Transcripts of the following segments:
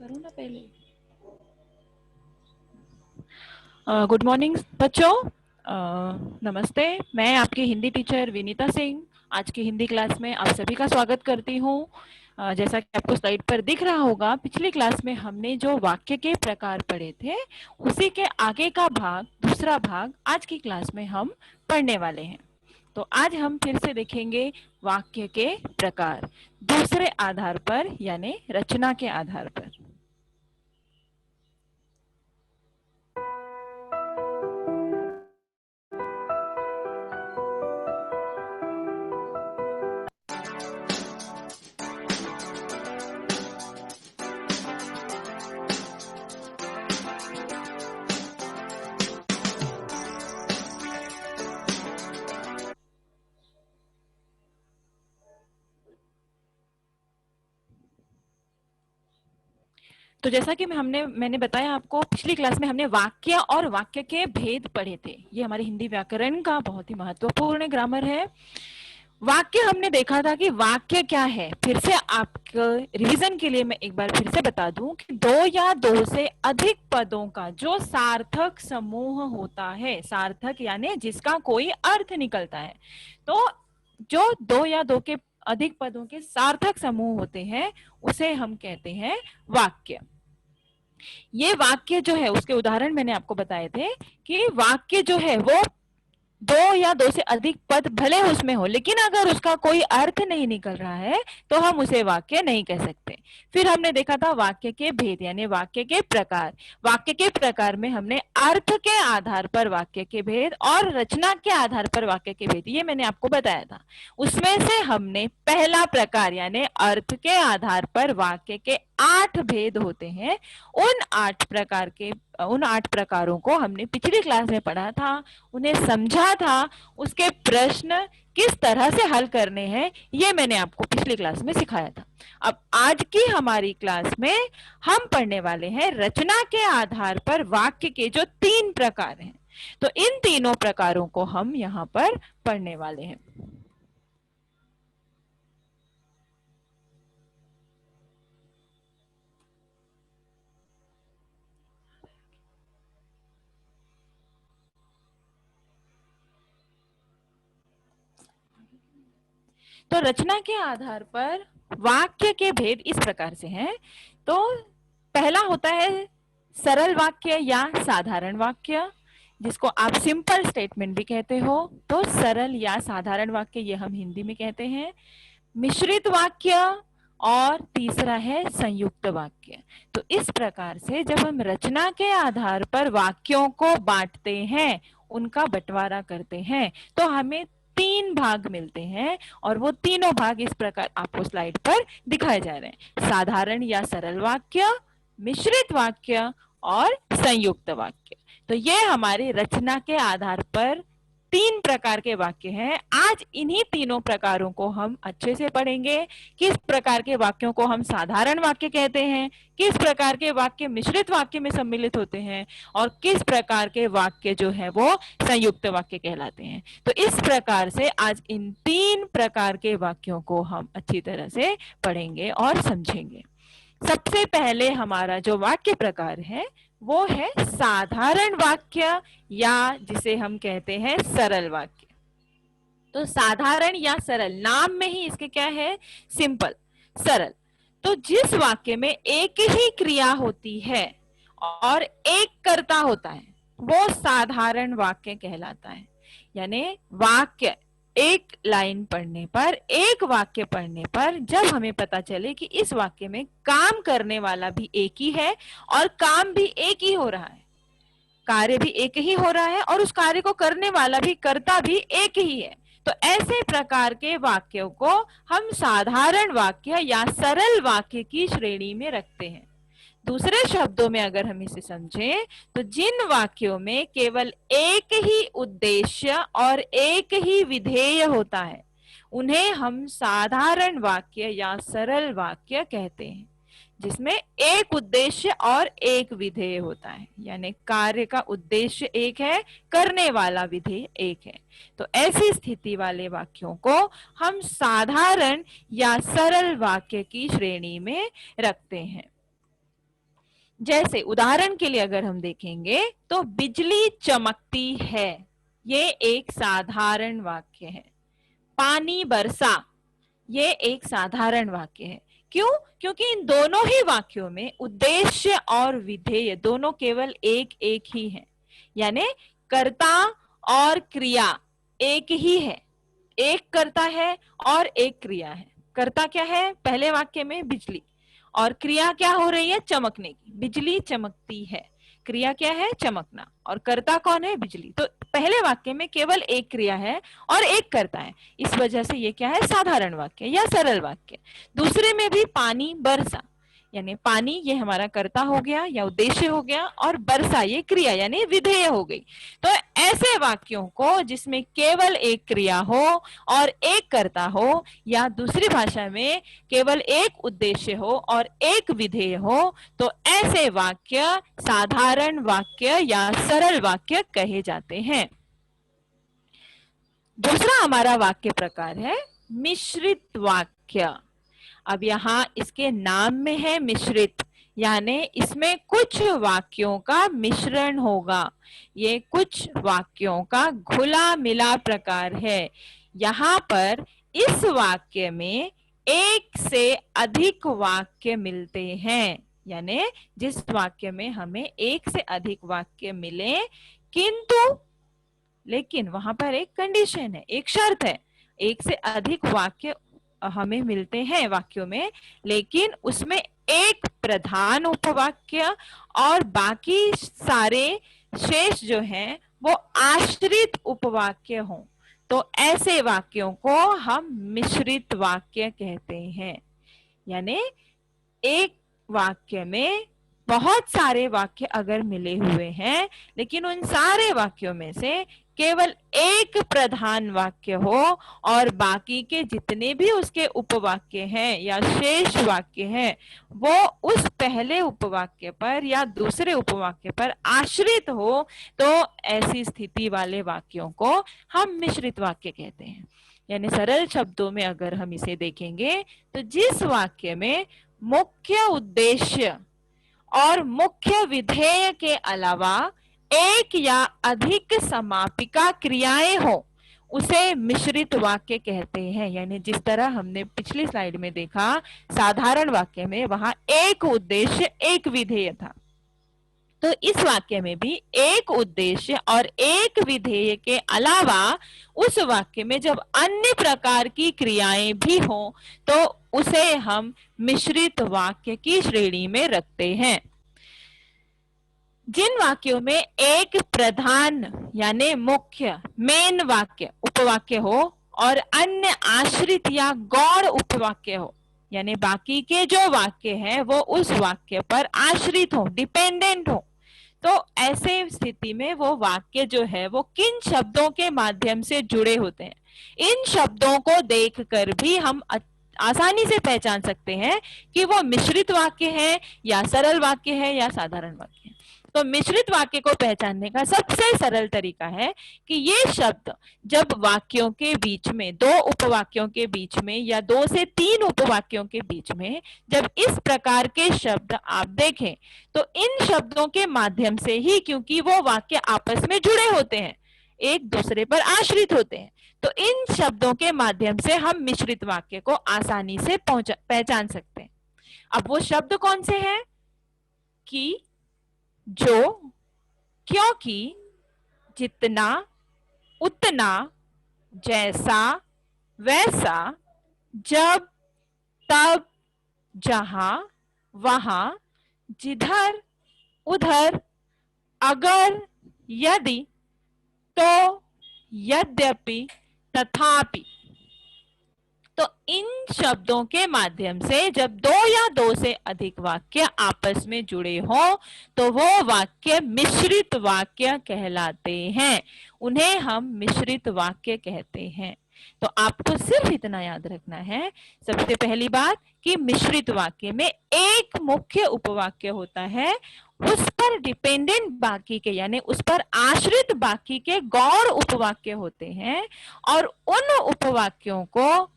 करूँ ना पहले। गुड मॉर्निंग बच्चों। नमस्ते। मैं आपकी हिंदी टीचर विनीता सिंह आज की हिंदी क्लास में आप सभी का स्वागत करती हूँ। जैसा कि आपको स्लाइड पर दिख रहा होगा, पिछली क्लास में हमने जो वाक्य के प्रकार पढ़े थे उसी के आगे का भाग, दूसरा भाग आज की क्लास में हम पढ़ने वाले हैं। तो आज हम फिर से देखेंगे वाक्य के प्रकार दूसरे आधार पर, यानी रचना के आधार पर। तो जैसा कि मैंने बताया आपको, पिछली क्लास में हमने वाक्य और वाक्य के भेद पढ़े थे। ये हमारे हिंदी व्याकरण का बहुत ही महत्वपूर्ण ग्रामर है। वाक्य हमने देखा था कि वाक्य क्या है। फिर से आपको रिवीजन के लिए मैं एक बार फिर से बता दूं कि दो या दो से अधिक पदों का जो सार्थक समूह होता है, सार्थक यानी जिसका कोई अर्थ निकलता है, तो जो दो या दो के अधिक पदों के सार्थक समूह होते हैं उसे हम कहते हैं वाक्य। ये वाक्य जो है उसके उदाहरण मैंने आपको बताए थे कि वाक्य जो है वो दो या दो से अधिक पद भले उसमें हो, लेकिन अगर उसका कोई अर्थ नहीं निकल रहा है तो हम उसे वाक्य नहीं कह सकते। फिर हमने देखा था वाक्य के भेद यानी वाक्य के प्रकार। वाक्य के प्रकार में हमने अर्थ के आधार पर वाक्य के भेद और रचना के आधार पर वाक्य के भेद, ये मैंने आपको बताया था। उसमें से हमने पहला प्रकार यानी अर्थ के आधार पर वाक्य के 8 भेद होते हैं, उन 8 प्रकारों को हमने पिछली क्लास में पढ़ा था, उन्हें समझा था, उसके प्रश्न किस तरह से हल करने हैं ये मैंने आपको पिछली क्लास में सिखाया था। अब आज की हमारी क्लास में हम पढ़ने वाले हैं रचना के आधार पर वाक्य के जो 3 प्रकार हैं। तो इन तीनों प्रकारों को हम यहां पर पढ़ने वाले हैं। तो रचना के आधार पर वाक्य के भेद इस प्रकार से हैं। तो पहला होता है सरल वाक्य या साधारण वाक्य, जिसको आप सिंपल स्टेटमेंट भी कहते हो। तो सरल या साधारण वाक्य ये हम हिंदी में कहते हैं। मिश्रित वाक्य और तीसरा है संयुक्त वाक्य। तो इस प्रकार से जब हम रचना के आधार पर वाक्यों को बांटते हैं, उनका बंटवारा करते हैं, तो हमें 3 भाग मिलते हैं और वो तीनों भाग इस प्रकार आपको स्लाइड पर दिखाए जा रहे हैं। साधारण या सरल वाक्य, मिश्रित वाक्य और संयुक्त वाक्य। तो ये हमारे रचना के आधार पर 3 प्रकार के वाक्य हैं। आज इन्हीं तीनों प्रकारों को हम अच्छे से पढ़ेंगे। किस प्रकार के वाक्यों को हम साधारण वाक्य कहते हैं, किस प्रकार के वाक्य मिश्रित वाक्य में सम्मिलित होते हैं और किस प्रकार के वाक्य जो है वो संयुक्त वाक्य कहलाते हैं। तो इस प्रकार से आज इन 3 प्रकार के वाक्यों को हम अच्छी तरह से पढ़ेंगे और समझेंगे। सबसे पहले हमारा जो वाक्य प्रकार है वो है साधारण वाक्य या जिसे हम कहते हैं सरल वाक्य। तो साधारण या सरल, नाम में ही इसके क्या है, सिंपल, सरल। तो जिस वाक्य में एक ही क्रिया होती है और एक कर्ता होता है वो साधारण वाक्य कहलाता है। यानी वाक्य एक लाइन पढ़ने पर, एक वाक्य पढ़ने पर जब हमें पता चले कि इस वाक्य में काम करने वाला भी एक ही है और काम भी एक ही हो रहा है, कार्य भी एक ही हो रहा है और उस कार्य को करने वाला भी, कर्ता भी एक ही है, तो ऐसे प्रकार के वाक्यों को हम साधारण वाक्य या सरल वाक्य की श्रेणी में रखते हैं। दूसरे शब्दों में अगर हम इसे समझें तो जिन वाक्यों में केवल एक ही उद्देश्य और एक ही विधेय होता है उन्हें हम साधारण वाक्य या सरल वाक्य कहते हैं, जिसमें एक उद्देश्य और एक विधेय होता है। यानी कार्य का उद्देश्य एक है, करने वाला विधेय एक है। तो ऐसी स्थिति वाले वाक्यों को हम साधारण या सरल वाक्य की श्रेणी में रखते हैं। जैसे उदाहरण के लिए अगर हम देखेंगे तो बिजली चमकती है, ये एक साधारण वाक्य है। पानी बरसा, ये एक साधारण वाक्य है। क्यों? क्योंकि इन दोनों ही वाक्यों में उद्देश्य और विधेय दोनों केवल एक एक ही है, यानी कर्ता और क्रिया एक ही है। एक कर्ता है और एक क्रिया है। कर्ता क्या है पहले वाक्य में? बिजली। और क्रिया क्या हो रही है? चमकने की। बिजली चमकती है, क्रिया क्या है? चमकना। और कर्ता कौन है? बिजली। तो पहले वाक्य में केवल एक क्रिया है और एक कर्ता है, इस वजह से ये क्या है? साधारण वाक्य या सरल वाक्य। दूसरे में भी पानी बरसा, यानी पानी ये हमारा कर्ता हो गया या उद्देश्य हो गया, और बरसा ये क्रिया यानी विधेय हो गई। तो ऐसे वाक्यों को जिसमें केवल एक क्रिया हो और एक कर्ता हो, या दूसरी भाषा में केवल एक उद्देश्य हो और एक विधेय हो, तो ऐसे वाक्य साधारण वाक्य या सरल वाक्य कहे जाते हैं। दूसरा हमारा वाक्य प्रकार है मिश्रित वाक्य। अब यहाँ इसके नाम में है मिश्रित, यानी इसमें कुछ वाक्यों का मिश्रण होगा, ये कुछ वाक्यों का घुला मिला प्रकार है। यहाँ पर इस वाक्य में एक से अधिक वाक्य मिलते हैं, यानी जिस वाक्य में हमें एक से अधिक वाक्य मिले, किंतु लेकिन वहां पर एक कंडीशन है, एक शर्त है। एक से अधिक वाक्य हमें मिलते हैं वाक्यों में, लेकिन उसमें एक प्रधान उपवाक्य और बाकी सारे शेष जो हैं वो आश्रित उपवाक्य हों, तो ऐसे वाक्यों को हम मिश्रित वाक्य कहते हैं। यानी एक वाक्य में बहुत सारे वाक्य अगर मिले हुए हैं, लेकिन उन सारे वाक्यों में से केवल एक प्रधान वाक्य हो और बाकी के जितने भी उसके उपवाक्य हैं या शेष वाक्य हैं वो उस पहले उपवाक्य पर या दूसरे उपवाक्य पर आश्रित हो, तो ऐसी स्थिति वाले वाक्यों को हम मिश्रित वाक्य कहते हैं। यानी सरल शब्दों में अगर हम इसे देखेंगे तो जिस वाक्य में मुख्य उद्देश्य और मुख्य विधेय के अलावा एक या अधिक समापिका क्रियाएं हो, उसे मिश्रित वाक्य कहते हैं। यानी जिस तरह हमने पिछली स्लाइड में देखा, साधारण वाक्य में वहां एक उद्देश्य एक विधेय था, तो इस वाक्य में भी एक उद्देश्य और एक विधेय के अलावा उस वाक्य में जब अन्य प्रकार की क्रियाएं भी हों, तो उसे हम मिश्रित वाक्य की श्रेणी में रखते हैं। जिन वाक्यों में एक प्रधान यानी मुख्य मेन वाक्य उपवाक्य हो और अन्य आश्रित या गौण उपवाक्य हो, यानी बाकी के जो वाक्य हैं वो उस वाक्य पर आश्रित हो, डिपेंडेंट हो, तो ऐसे स्थिति में वो वाक्य जो है वो किन शब्दों के माध्यम से जुड़े होते हैं। इन शब्दों को देखकर भी हम आसानी से पहचान सकते हैं कि वो मिश्रित वाक्य है या सरल वाक्य है या साधारण वाक्य है। तो मिश्रित वाक्य को पहचानने का सबसे सरल तरीका है कि ये शब्द जब वाक्यों के बीच में, दो उपवाक्यों के बीच में या 2 से 3 उपवाक्यों के बीच में जब इस प्रकार के शब्द आप देखें, तो इन शब्दों के माध्यम से ही, क्योंकि वो वाक्य आपस में जुड़े होते हैं, एक दूसरे पर आश्रित होते हैं, तो इन शब्दों के माध्यम से हम मिश्रित वाक्य को आसानी से पहचान सकते हैं। अब वो शब्द कौन से हैं? कि, जो, क्योंकि, जितना, उतना, जैसा, वैसा, जब, तब, जहां, वहां, जिधर, उधर, अगर, यदि, तो, यद्यपि, तथापि। तो इन शब्दों के माध्यम से जब 2 या 2 से अधिक वाक्य आपस में जुड़े हों, तो वो वाक्य मिश्रित वाक्य कहलाते हैं। उन्हें हम मिश्रित वाक्य कहते हैं। तो आपको सिर्फ इतना याद रखना है, सबसे पहली बात कि मिश्रित वाक्य में एक मुख्य उपवाक्य होता है, उस पर डिपेंडेंट बाकी के यानी उस पर आश्रित बाकी के गौण उपवाक्य होते हैं, और उन उपवाक्यों को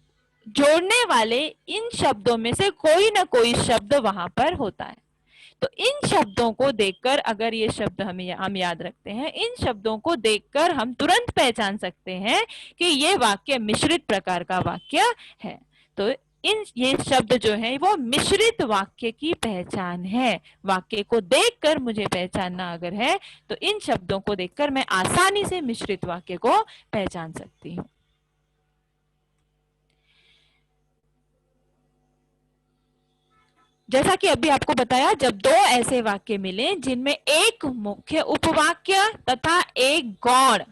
जोड़ने वाले इन शब्दों में से कोई ना कोई शब्द वहां पर होता है। तो इन शब्दों को देखकर, अगर ये शब्द हम याद रखते हैं, इन शब्दों को देखकर हम तुरंत पहचान सकते हैं कि ये वाक्य मिश्रित प्रकार का वाक्य है। तो ये शब्द जो है वो मिश्रित वाक्य की पहचान है। वाक्य को देखकर मुझे पहचानना अगर है तो इन शब्दों को देखकर मैं आसानी से मिश्रित वाक्य को पहचान सकती हूं। जैसा कि अभी आपको बताया, जब दो ऐसे वाक्य मिले जिनमें एक मुख्य उपवाक्य तथा एक गौण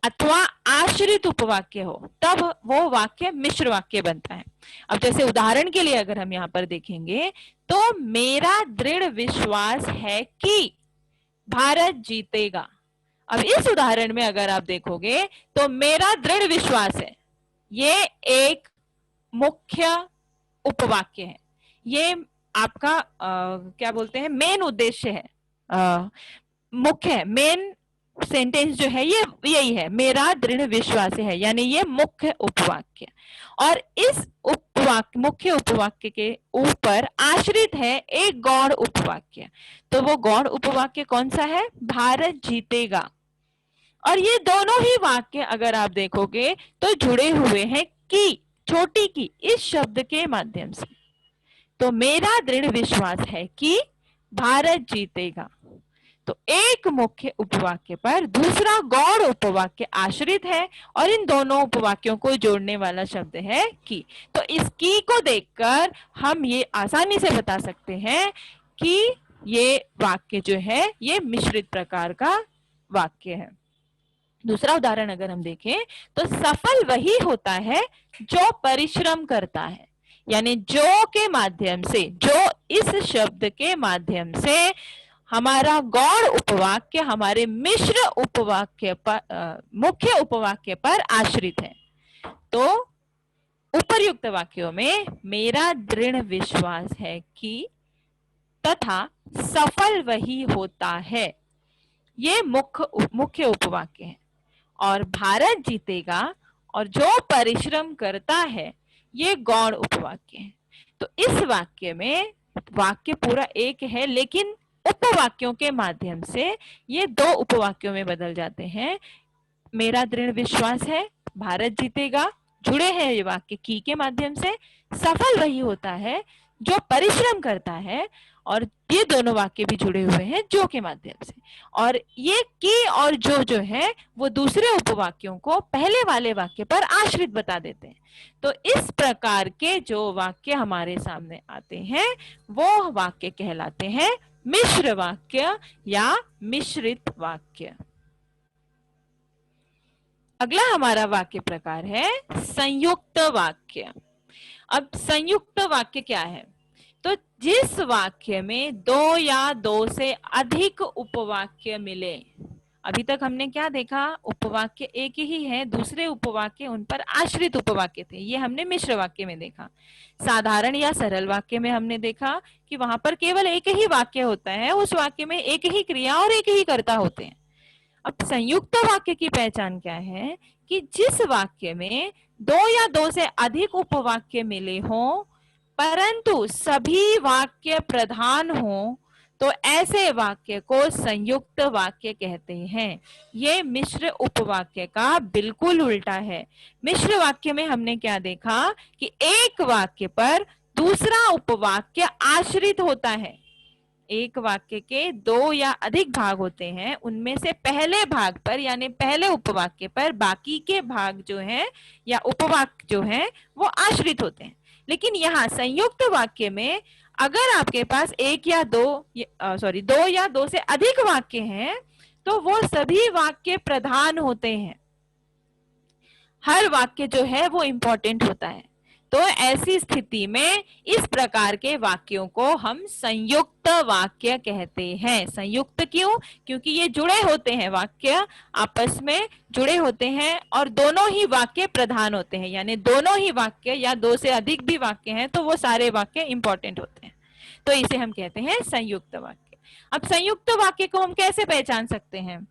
अथवा आश्रित उपवाक्य हो, तब वो वाक्य मिश्र वाक्य बनता है। अब जैसे उदाहरण के लिए अगर हम यहाँ पर देखेंगे तो मेरा दृढ़ विश्वास है कि भारत जीतेगा। अब इस उदाहरण में अगर आप देखोगे तो मेरा दृढ़ विश्वास है, ये एक मुख्य उपवाक्य है, ये आपका क्या बोलते हैं, मेन उद्देश्य है, मुख्य है, मेन सेंटेंस जो है ये यही है, मेरा दृढ़ विश्वास है, यानी ये मुख्य उपवाक्य। और इस मुख्य उपवाक्य के ऊपर आश्रित है एक गौण उपवाक्य। तो वो गौण उपवाक्य कौन सा है? भारत जीतेगा। और ये दोनों ही वाक्य अगर आप देखोगे तो जुड़े हुए हैं कि, छोटी की, इस शब्द के माध्यम से। तो मेरा दृढ़ विश्वास है कि भारत जीतेगा, तो एक मुख्य उपवाक्य पर दूसरा गौण उपवाक्य आश्रित है और इन दोनों उपवाक्यों को जोड़ने वाला शब्द है कि। तो इस की को देखकर हम ये आसानी से बता सकते हैं कि ये वाक्य जो है ये मिश्रित प्रकार का वाक्य है। दूसरा उदाहरण अगर हम देखें तो सफल वही होता है जो परिश्रम करता है, यानी जो के माध्यम से, जो इस शब्द के माध्यम से हमारा गौण उपवाक्य हमारे मिश्र उपवाक्य पर, मुख्य उपवाक्य पर आश्रित है। तो उपर्युक्त वाक्यों में मेरा दृढ़ विश्वास है कि तथा सफल वही होता है, ये मुख्य उपवाक्य है, और भारत जीतेगा और जो परिश्रम करता है ये गौण उपवाक्य है। तो इस वाक्य में वाक्य पूरा एक है, लेकिन उपवाक्यों के माध्यम से ये दो उपवाक्यों में बदल जाते हैं। मेरा दृढ़ विश्वास है, भारत जीतेगा, जुड़े हैं ये वाक्य की के माध्यम से। सफल वही होता है जो परिश्रम करता है, और ये दोनों वाक्य भी जुड़े हुए हैं जो के माध्यम से। और ये की और जो है वो दूसरे उपवाक्यों को पहले वाले वाक्य पर आश्रित बता देते हैं। तो इस प्रकार के जो वाक्य हमारे सामने आते हैं वो वाक्य कहलाते हैं मिश्र वाक्य या मिश्रित वाक्य। अगला हमारा वाक्य प्रकार है संयुक्त वाक्य। अब संयुक्त वाक्य क्या है? तो जिस वाक्य में दो या दो से अधिक उपवाक्य मिले। अभी तक हमने क्या देखा? उपवाक्य एक ही है, दूसरे उपवाक्य उन पर आश्रित उपवाक्य थे, ये हमने मिश्र वाक्य में देखा। साधारण या सरल वाक्य में हमने देखा कि वहां पर केवल एक ही वाक्य होता है, उस वाक्य में एक ही क्रिया और एक ही कर्ता होते हैं। अब संयुक्त वाक्य की पहचान क्या है? कि जिस वाक्य में दो या दो से अधिक उपवाक्य मिले हों परंतु सभी वाक्य प्रधान हों, तो ऐसे वाक्य को संयुक्त वाक्य कहते हैं। ये मिश्र उपवाक्य का बिल्कुल उल्टा है। मिश्र वाक्य में हमने क्या देखा कि एक वाक्य पर दूसरा उपवाक्य आश्रित होता है। एक वाक्य के दो या अधिक भाग होते हैं, उनमें से पहले भाग पर यानी पहले उपवाक्य पर बाकी के भाग जो हैं या उपवाक्य जो हैं वो आश्रित होते हैं। लेकिन यहाँ संयुक्त वाक्य में अगर आपके पास दो या दो से अधिक वाक्य हैं तो वो सभी वाक्य प्रधान होते हैं। हर वाक्य जो है वो इंपॉर्टेंट होता है। तो ऐसी स्थिति में इस प्रकार के वाक्यों को हम संयुक्त वाक्य कहते हैं। संयुक्त क्यों? क्योंकि ये जुड़े होते हैं, वाक्य आपस में जुड़े होते हैं और दोनों ही वाक्य प्रधान होते हैं, यानी दोनों ही वाक्य या दो से अधिक भी वाक्य हैं तो वो सारे वाक्य इंपॉर्टेंट होते हैं, तो इसे हम कहते हैं संयुक्त वाक्य। अब संयुक्त वाक्य को हम कैसे पहचान सकते हैं?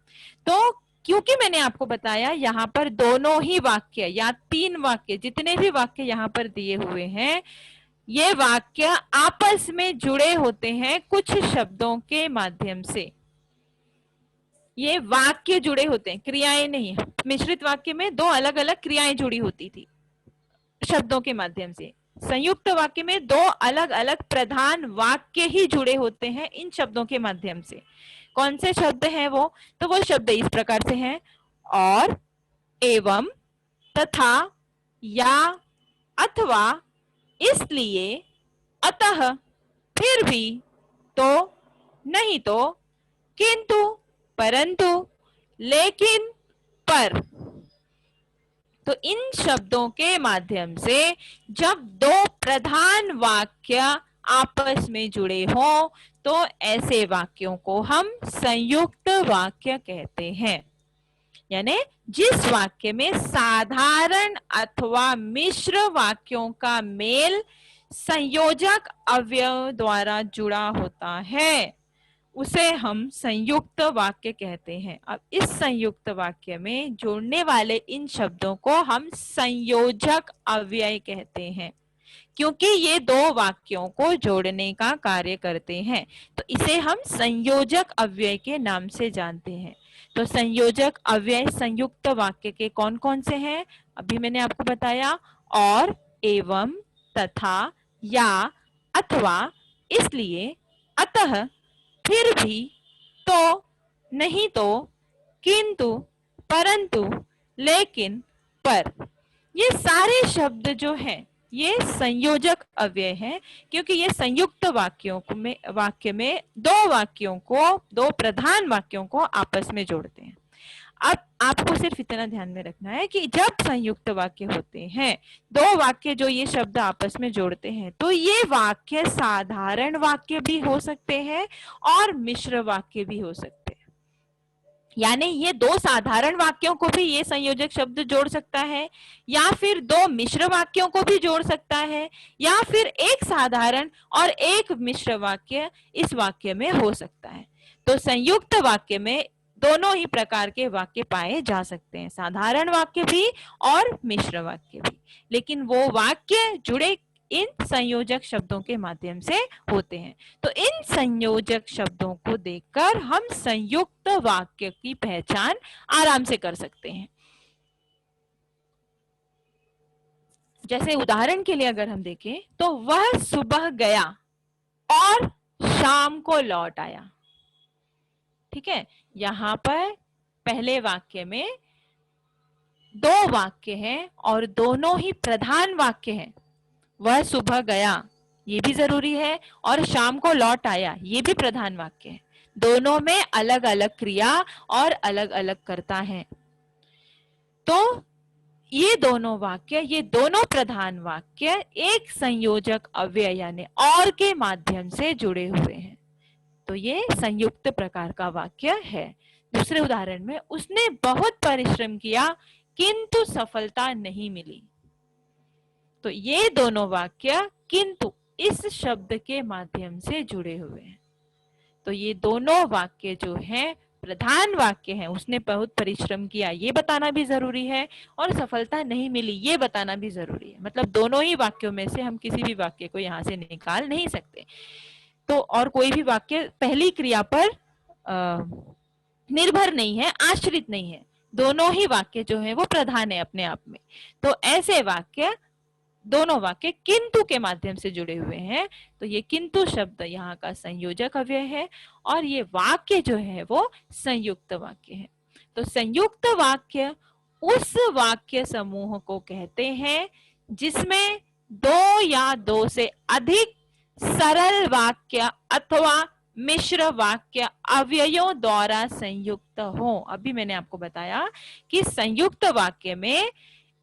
तो क्योंकि मैंने आपको बताया यहाँ पर दोनों ही वाक्य या तीन वाक्य, जितने भी वाक्य यहाँ पर दिए हुए हैं, ये वाक्य आपस में जुड़े होते हैं कुछ शब्दों के माध्यम से। ये वाक्य जुड़े होते हैं, क्रियाएं नहीं। मिश्रित वाक्य में दो अलग अलग क्रियाएं जुड़ी होती थी शब्दों के माध्यम से। संयुक्त वाक्य में दो अलग अलग प्रधान वाक्य ही जुड़े होते हैं इन शब्दों के माध्यम से। कौन से शब्द हैं वो? तो वो शब्द इस प्रकार से हैं: और, एवं, तथा, या, अथवा, इसलिए, अतः, फिर भी, तो, नहीं तो, किंतु, परंतु, लेकिन, पर। तो इन शब्दों के माध्यम से जब दो प्रधान वाक्य आपस में जुड़े हों तो ऐसे वाक्यों को हम संयुक्त वाक्य कहते हैं। यानी जिस वाक्य में साधारण अथवा मिश्र वाक्यों का मेल संयोजक अवयव द्वारा जुड़ा होता है उसे हम संयुक्त वाक्य कहते हैं। अब इस संयुक्त वाक्य में जोड़ने वाले इन शब्दों को हम संयोजक अव्यय कहते हैं, क्योंकि ये दो वाक्यों को जोड़ने का कार्य करते हैं, तो इसे हम संयोजक अव्यय के नाम से जानते हैं। तो संयोजक अव्यय संयुक्त वाक्य के कौन कौन से हैं? अभी मैंने आपको बताया: और, एवं, तथा, या, अथवा, इसलिए, अतः, फिर भी, तो, नहीं तो, किंतु, परंतु, लेकिन, पर। ये सारे शब्द जो हैं ये संयोजक अव्यय हैं, क्योंकि ये संयुक्त वाक्य में दो प्रधान वाक्यों को आपस में जोड़ते हैं। अब आपको सिर्फ इतना ध्यान में रखना है कि जब संयुक्त वाक्य होते हैं, दो वाक्य जो ये शब्द आपस में जोड़ते हैं, तो ये वाक्य साधारण वाक्य भी हो सकते हैं और मिश्र वाक्य भी हो सकते हैं। यानी ये दो साधारण वाक्यों को भी ये संयोजक शब्द जोड़ सकता है, या फिर दो मिश्र वाक्यों को भी जोड़ सकता है, या फिर एक साधारण और एक मिश्र वाक्य इस वाक्य में हो सकता है। तो संयुक्त वाक्य में दोनों ही प्रकार के वाक्य पाए जा सकते हैं, साधारण वाक्य भी और मिश्र वाक्य भी। लेकिन वो वाक्य जुड़े इन संयोजक शब्दों के माध्यम से होते हैं। तो इन संयोजक शब्दों को देखकर हम संयुक्त वाक्य की पहचान आराम से कर सकते हैं। जैसे उदाहरण के लिए अगर हम देखें तो वह सुबह गया और शाम को लौट आया। ठीक है, यहां पर पहले वाक्य में दो वाक्य हैं और दोनों ही प्रधान वाक्य हैं। वह सुबह गया ये भी जरूरी है और शाम को लौट आया ये भी प्रधान वाक्य है। दोनों में अलग अलग क्रिया और अलग अलग कर्ता हैं। तो ये दोनों प्रधान वाक्य एक संयोजक अव्यय यानी और के माध्यम से जुड़े हुए हैं, तो ये संयुक्त प्रकार का वाक्य है। दूसरे उदाहरण में उसने बहुत परिश्रम किया किंतु सफलता नहीं मिली। तो ये दोनों वाक्य किंतु इस शब्द के माध्यम से जुड़े हुए हैं। तो ये दोनों वाक्य जो हैं प्रधान वाक्य हैं। उसने बहुत परिश्रम किया ये बताना भी जरूरी है और सफलता नहीं मिली ये बताना भी जरूरी है। मतलब दोनों ही वाक्यों में से हम किसी भी वाक्य को यहाँ से निकाल नहीं सकते। तो और कोई भी वाक्य पहली क्रिया पर निर्भर नहीं है, आश्रित नहीं है। दोनों ही वाक्य जो है वो प्रधान है अपने आप में। तो ऐसे दोनों वाक्य किंतु के माध्यम से जुड़े हुए हैं। तो ये किंतु शब्द यहाँ का संयोजक अव्यय है और ये वाक्य जो है वो संयुक्त वाक्य है। तो संयुक्त वाक्य उस वाक्य समूह को कहते हैं जिसमें दो या दो से अधिक सरल वाक्य अथवा मिश्र वाक्य अव्ययों द्वारा संयुक्त हो। अभी मैंने आपको बताया कि संयुक्त वाक्य में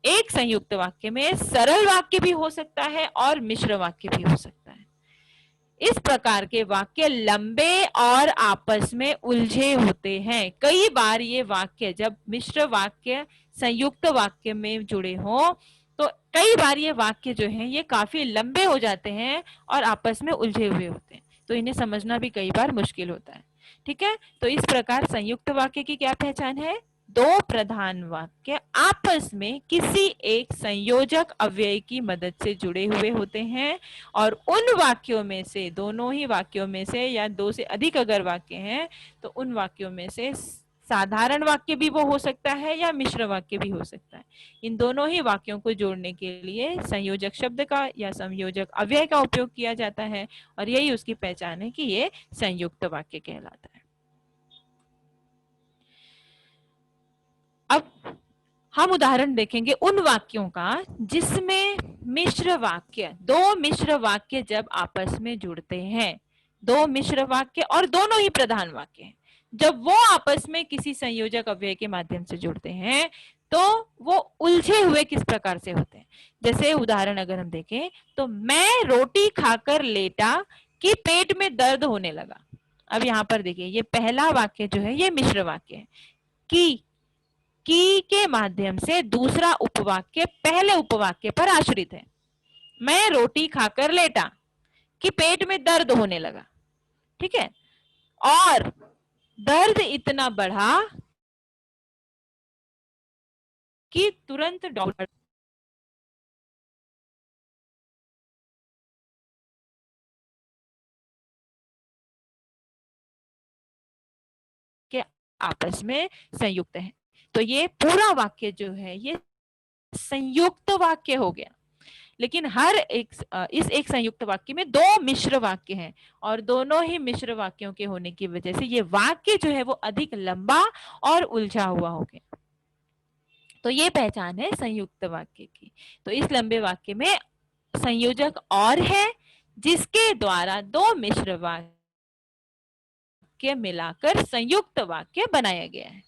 एक संयुक्त वाक्य में सरल वाक्य भी हो सकता है और मिश्र वाक्य भी हो सकता है। इस प्रकार के वाक्य लंबे और आपस में उलझे होते हैं। कई बार ये वाक्य जब मिश्र वाक्य संयुक्त वाक्य में जुड़े हों तो कई बार ये वाक्य जो हैं ये काफी लंबे हो जाते हैं और आपस में उलझे हुए होते हैं, तो इन्हें समझना भी कई बार मुश्किल होता है। ठीक है, तो इस प्रकार संयुक्त वाक्य की क्या पहचान है? दो प्रधान वाक्य आपस में किसी एक संयोजक अव्यय की मदद से जुड़े हुए होते हैं और उन वाक्यों में से, दोनों ही वाक्यों में से या दो से अधिक अगर वाक्य हैं तो उन वाक्यों में से साधारण वाक्य भी वो हो सकता है या मिश्र वाक्य भी हो सकता है। इन दोनों ही वाक्यों को जोड़ने के लिए संयोजक शब्द का या संयोजक अव्यय का उपयोग किया जाता है और यही उसकी पहचान है कि ये संयुक्त वाक्य कहलाता है। अब हम उदाहरण देखेंगे उन वाक्यों का जिसमें मिश्र वाक्य, दो मिश्र वाक्य जब आपस में जुड़ते हैं, दो मिश्र वाक्य और दोनों ही प्रधान वाक्य, जब वो आपस में किसी संयोजक अव्यय के माध्यम से जुड़ते हैं तो वो उलझे हुए किस प्रकार से होते हैं। जैसे उदाहरण अगर हम देखें तो मैं रोटी खाकर लेटा कि पेट में दर्द होने लगा। अब यहां पर देखिए ये पहला वाक्य जो है ये मिश्र वाक्य है की के माध्यम से दूसरा उपवाक्य पहले उपवाक्य पर आश्रित है। मैं रोटी खाकर लेटा कि पेट में दर्द होने लगा, ठीक है, और दर्द इतना बढ़ा कि तुरंत डॉक्टर के आपस में संयुक्त है। तो ये पूरा वाक्य जो है ये संयुक्त वाक्य हो गया। लेकिन हर एक इस एक संयुक्त वाक्य में दो मिश्र वाक्य हैं और दोनों ही मिश्र वाक्यों के होने की वजह से ये वाक्य जो है वो अधिक लंबा और उलझा हुआ हो गया। तो ये पहचान है संयुक्त वाक्य की। तो इस लंबे वाक्य में संयोजक और है जिसके द्वारा दो मिश्र वाक्य मिलाकर संयुक्त वाक्य बनाया गया है।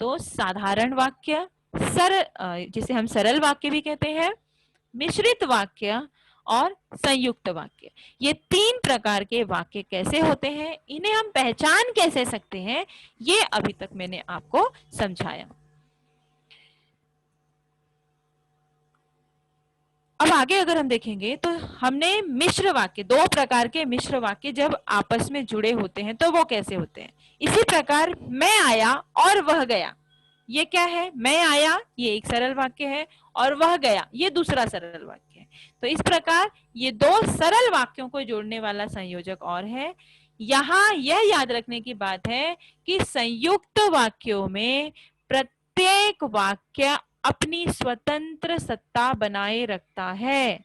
तो साधारण वाक्य, जिसे हम सरल वाक्य भी कहते हैं, मिश्रित वाक्य और संयुक्त वाक्य, ये तीन प्रकार के वाक्य कैसे होते हैं, इन्हें हम पहचान कैसे सकते हैं, ये अभी तक मैंने आपको समझाया। अब आगे अगर हम देखेंगे तो हमने मिश्र वाक्य, दो प्रकार के मिश्र वाक्य जब आपस में जुड़े होते हैं तो वो कैसे होते हैं। इसी प्रकार मैं आया और वह गया, ये क्या है, मैं आया ये एक सरल वाक्य है और वह गया ये दूसरा सरल वाक्य है। तो इस प्रकार ये दो सरल वाक्यों को जोड़ने वाला संयोजक और है। यहाँ यह याद रखने की बात है कि संयुक्त वाक्यों में प्रत्येक वाक्य अपनी स्वतंत्र सत्ता बनाए रखता है।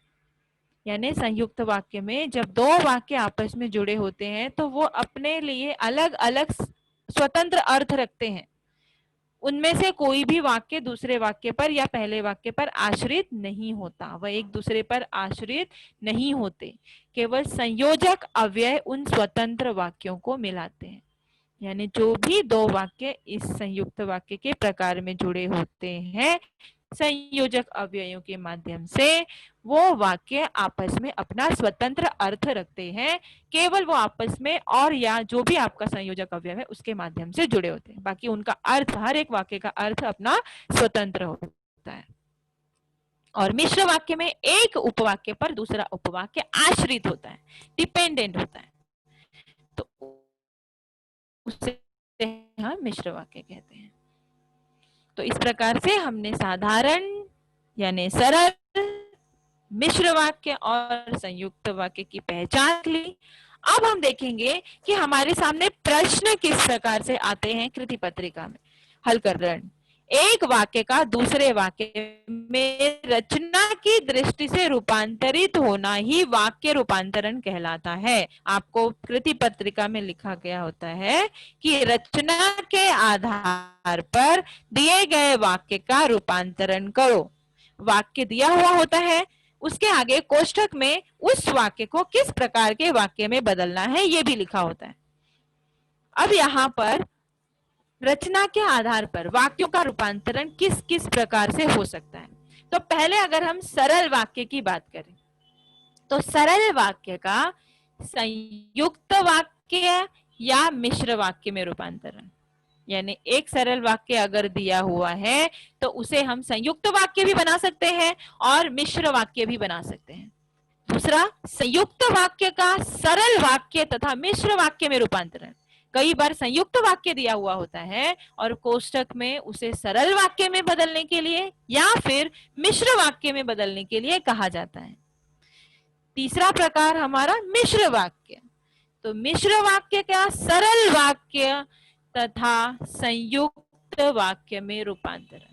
यानी संयुक्त वाक्य में जब दो वाक्य आपस में जुड़े होते हैं तो वो अपने लिए अलग अलग स्वतंत्र अर्थ रखते हैं। उनमें से कोई भी वाक्य दूसरे वाक्य पर या पहले वाक्य पर आश्रित नहीं होता, वह एक दूसरे पर आश्रित नहीं होते। केवल संयोजक अव्यय उन स्वतंत्र वाक्यों को मिलाते हैं। यानी जो भी दो वाक्य इस संयुक्त वाक्य के प्रकार में जुड़े होते हैं संयोजक अव्ययों के माध्यम से, वो वाक्य आपस में अपना स्वतंत्र अर्थ रखते हैं। केवल वो आपस में और या जो भी आपका संयोजक अव्यय है उसके माध्यम से जुड़े होते हैं, बाकी उनका अर्थ, हर एक वाक्य का अर्थ अपना स्वतंत्र होता है। और मिश्र वाक्य में एक उपवाक्य पर दूसरा उपवाक्य आश्रित होता है, डिपेंडेंट होता है, तो उसे हम मिश्र वाक्य कहते हैं। तो इस प्रकार से हमने साधारण यानी सरल, मिश्र वाक्य और संयुक्त वाक्य की पहचान ली। अब हम देखेंगे कि हमारे सामने प्रश्न किस प्रकार से आते हैं कृति पत्रिका में हल करना। एक वाक्य का दूसरे वाक्य में रचना की दृष्टि से रूपांतरित होना ही वाक्य रूपांतरण कहलाता है। आपको कृति पत्रिका में लिखा गया होता है कि रचना के आधार पर दिए गए वाक्य का रूपांतरण करो। वाक्य दिया हुआ होता है, उसके आगे कोष्ठक में उस वाक्य को किस प्रकार के वाक्य में बदलना है ये भी लिखा होता है। अब यहाँ पर रचना के आधार पर वाक्यों का रूपांतरण किस किस प्रकार से हो सकता है। तो पहले अगर हम सरल वाक्य की बात करें तो सरल वाक्य का संयुक्त वाक्य या मिश्र वाक्य में रूपांतरण, यानी एक सरल वाक्य अगर दिया हुआ है तो उसे हम संयुक्त वाक्य भी बना सकते हैं और मिश्र वाक्य भी बना सकते हैं। दूसरा, संयुक्त वाक्य का सरल वाक्य तथा मिश्र वाक्य में रूपांतरण। कई बार संयुक्त वाक्य दिया हुआ होता है और कोष्ठक में उसे सरल वाक्य में बदलने के लिए या फिर मिश्र वाक्य में बदलने के लिए कहा जाता है। तीसरा प्रकार हमारा मिश्र वाक्य। तो मिश्र वाक्य क्या, सरल वाक्य तथा संयुक्त वाक्य में रूपांतरण।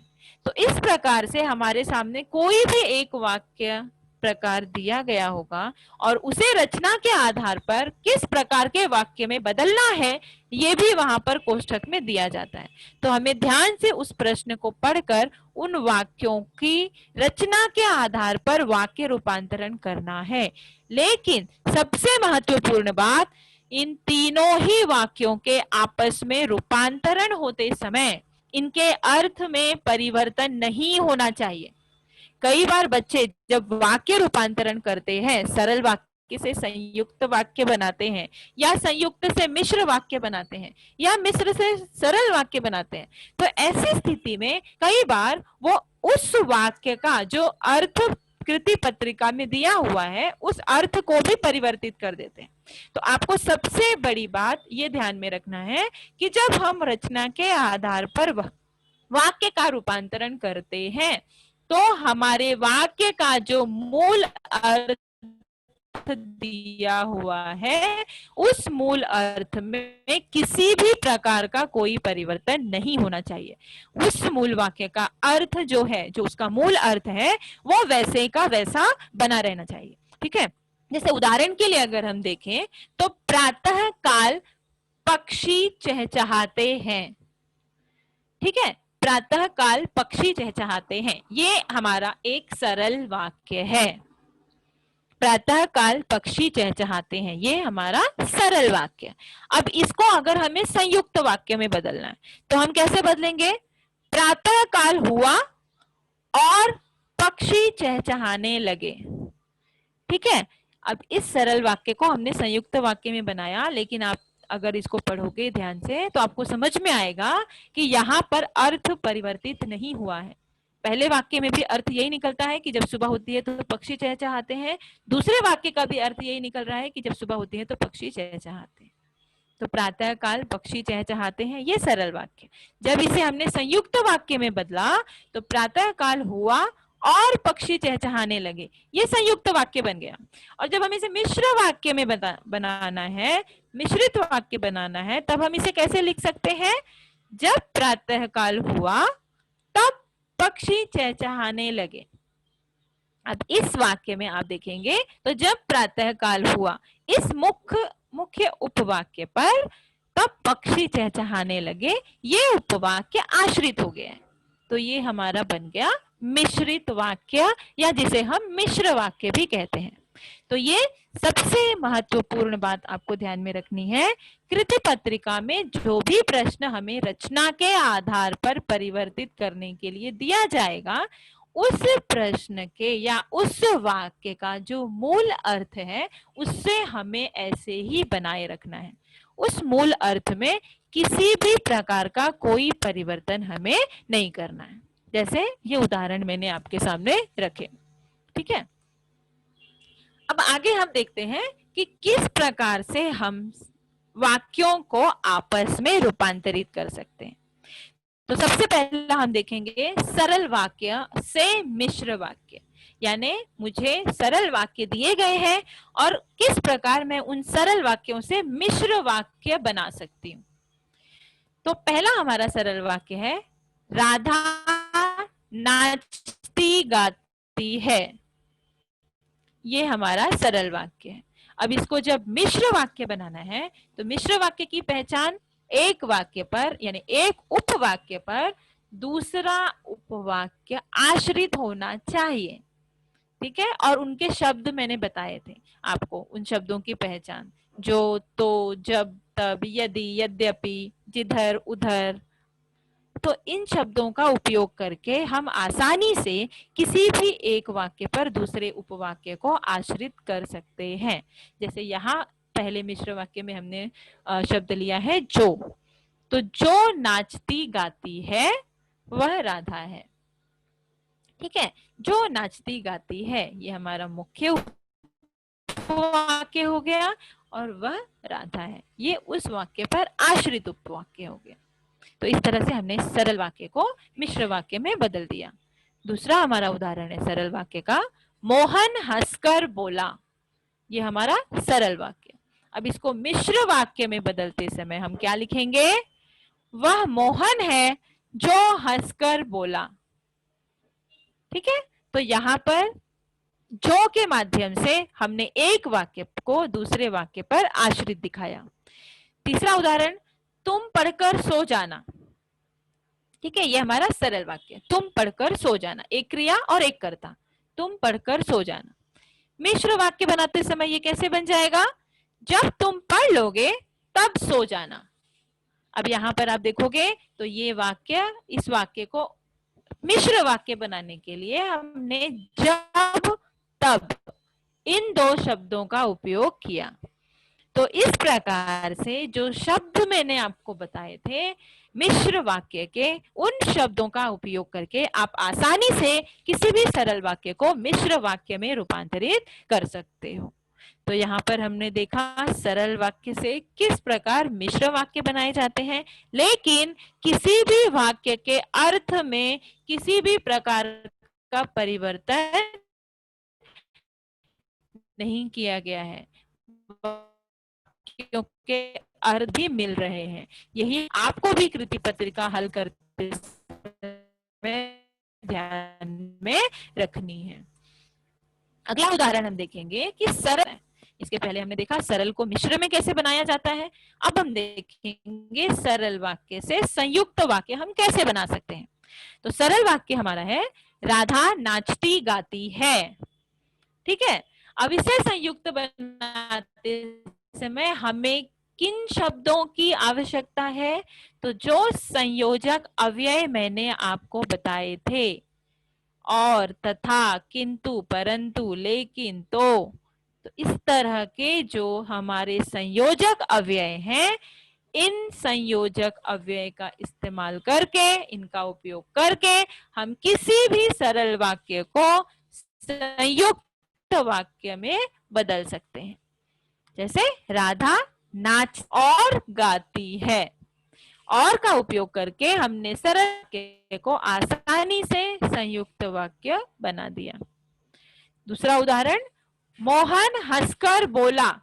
तो इस प्रकार से हमारे सामने कोई भी एक वाक्य प्रकार दिया गया होगा और उसे रचना के आधार पर किस प्रकार के वाक्य में बदलना है ये भी वहां पर कोष्ठक में दिया जाता है। तो हमें ध्यान से उस प्रश्न को पढ़कर उन वाक्यों की रचना के आधार पर वाक्य रूपांतरण करना है। लेकिन सबसे महत्वपूर्ण बात, इन तीनों ही वाक्यों के आपस में रूपांतरण होते समय इनके अर्थ में परिवर्तन नहीं होना चाहिए। कई बार बच्चे जब वाक्य रूपांतरण करते हैं, सरल वाक्य से संयुक्त वाक्य बनाते हैं या संयुक्त से मिश्र वाक्य बनाते हैं या मिश्र से सरल वाक्य बनाते हैं, तो ऐसी स्थिति में कई बार वो उस वाक्य का जो अर्थ कृति पत्रिका में दिया हुआ है उस अर्थ को भी परिवर्तित कर देते हैं। तो आपको सबसे बड़ी बात ये ध्यान में रखना है कि जब हम रचना के आधार पर वाक्य का रूपांतरण करते हैं तो हमारे वाक्य का जो मूल अर्थ दिया हुआ है उस मूल अर्थ में किसी भी प्रकार का कोई परिवर्तन नहीं होना चाहिए। उस मूल वाक्य का अर्थ जो है, जो उसका मूल अर्थ है, वो वैसे का वैसा बना रहना चाहिए। ठीक है, जैसे उदाहरण के लिए अगर हम देखें तो प्रातः काल पक्षी चहचहाते हैं। ठीक है, प्रातः काल पक्षी चहचहाते हैं, ये हमारा एक सरल वाक्य है। प्रातः काल पक्षी चहचहाते हैं, ये हमारा सरल वाक्य। अब इसको अगर हमें संयुक्त वाक्य में बदलना है तो हम कैसे बदलेंगे? प्रातः काल हुआ और पक्षी चहचहाने लगे। ठीक है, अब इस सरल वाक्य को हमने संयुक्त वाक्य में बनाया, लेकिन आप अगर इसको पढ़ोगे ध्यान से तो आपको समझ में आएगा कि यहाँ पर अर्थ परिवर्तित नहीं हुआ है। पहले वाक्य में भी अर्थ यही निकलता है कि जब सुबह होती है तो पक्षी चहचहाते हैं। दूसरे वाक्य का भी अर्थ यही निकल रहा है कि जब सुबह होती है तो पक्षी चहचहाते हैं। तो प्रातः काल पक्षी चहचहाते हैं, ये सरल वाक्य। जब इसे हमने संयुक्त वाक्य में बदला तो प्रातः काल हुआ और पक्षी चहचहाने लगे, ये संयुक्त वाक्य बन गया। और जब हमें इसे मिश्र वाक्य में बनाना है, मिश्रित वाक्य बनाना है, तब हम इसे कैसे लिख सकते हैं? जब प्रातः काल हुआ तब पक्षी चहचहाने लगे। अब इस वाक्य में आप देखेंगे तो जब प्रातः काल हुआ इस मुख्य उपवाक्य पर तब पक्षी चहचहाने लगे, ये उपवाक्य आश्रित हो गया है। तो ये हमारा बन गया मिश्रित वाक्य, या जिसे हम मिश्र वाक्य भी कहते हैं। तो ये सबसे महत्वपूर्ण बात आपको ध्यान में रखनी है। कृति पत्रिका में जो भी प्रश्न हमें रचना के आधार पर परिवर्तित करने के लिए दिया जाएगा, उस प्रश्न के या उस वाक्य का जो मूल अर्थ है उससे हमें ऐसे ही बनाए रखना है। उस मूल अर्थ में किसी भी प्रकार का कोई परिवर्तन हमें नहीं करना है। जैसे ये उदाहरण मैंने आपके सामने रखे। ठीक है, अब आगे हम देखते हैं कि किस प्रकार से हम वाक्यों को आपस में रूपांतरित कर सकते हैं। तो सबसे पहला हम देखेंगे सरल वाक्य से मिश्र वाक्य, यानी मुझे सरल वाक्य दिए गए हैं और किस प्रकार मैं उन सरल वाक्यों से मिश्र वाक्य बना सकती हूँ। तो पहला हमारा सरल वाक्य है, राधा नाचती गाती है। ये हमारा सरल वाक्य है। अब इसको जब मिश्र वाक्य बनाना है तो मिश्र वाक्य की पहचान एक वाक्य पर यानी एक उपवाक्य पर दूसरा उपवाक्य आश्रित होना चाहिए। ठीक है, और उनके शब्द मैंने बताए थे आपको, उन शब्दों की पहचान, जो, तो, जब, तब, यदि, यद्यपि, जिधर, उधर। तो इन शब्दों का उपयोग करके हम आसानी से किसी भी एक वाक्य पर दूसरे उपवाक्य को आश्रित कर सकते हैं। जैसे यहाँ पहले मिश्र वाक्य में हमने शब्द लिया है जो, तो जो नाचती गाती है वह राधा है। ठीक है, जो नाचती गाती है ये हमारा मुख्य वाक्य हो गया और वह राधा है। ये उस वाक्य पर आश्रित उपवाक्य हो गया। तो इस तरह से हमने सरल वाक्य को मिश्र वाक्य में बदल दिया। दूसरा हमारा उदाहरण है सरल वाक्य का, मोहन हंसकर बोला। ये हमारा सरल वाक्य। अब इसको मिश्र वाक्य में बदलते समय हम क्या लिखेंगे? वह मोहन है जो हंसकर बोला। ठीक है, तो यहां पर जो के माध्यम से हमने एक वाक्य को दूसरे वाक्य पर आश्रित दिखाया। तीसरा उदाहरण, तुम पढ़कर सो जाना। ठीक है, ये हमारा सरल वाक्य, तुम पढ़कर सो जाना, एक क्रिया और एक कर्ता, तुम पढ़कर सो जाना। मिश्र वाक्य बनाते समय ये कैसे बन जाएगा? जब तुम पढ़ लोगे तब सो जाना। अब यहां पर आप देखोगे तो ये वाक्य, इस वाक्य को मिश्र वाक्य बनाने के लिए हमने जब तब इन दो शब्दों का उपयोग किया। तो इस प्रकार से जो शब्द मैंने आपको बताए थे मिश्र वाक्य के, उन शब्दों का उपयोग करके आप आसानी से किसी भी सरल वाक्य को मिश्र वाक्य में रूपांतरित कर सकते हो। तो यहाँ पर हमने देखा सरल वाक्य से किस प्रकार मिश्र वाक्य बनाए जाते हैं, लेकिन किसी भी वाक्य के अर्थ में किसी भी प्रकार का परिवर्तन नहीं किया गया है, क्योंकि अर्थ भी मिल रहे हैं। यही आपको भी कृति पत्रिका हल करते समय ध्यान में रखनी है। अगला उदाहरण हम देखेंगे कि सरल, इसके पहले हमने देखा सरल को मिश्र में कैसे बनाया जाता है। अब हम देखेंगे सरल वाक्य से संयुक्त वाक्य हम कैसे बना सकते हैं। तो सरल वाक्य हमारा है, राधा नाचती गाती है। ठीक है, अब इसे संयुक्त बनाते समय हमें किन शब्दों की आवश्यकता है? तो जो संयोजक अव्यय मैंने आपको बताए थे, और, तथा, किंतु, परंतु, लेकिन, तो इस तरह के जो हमारे संयोजक अव्यय हैं, इन संयोजक अव्यय का इस्तेमाल करके, इनका उपयोग करके हम किसी भी सरल वाक्य को संयुक्त वाक्य में बदल सकते हैं। जैसे राधा नाच और गाती है, और का उपयोग करके हमने सरल वाक्य को आसानी से संयुक्त वाक्य बना दिया। दूसरा उदाहरण, मोहन हंसकर बोला।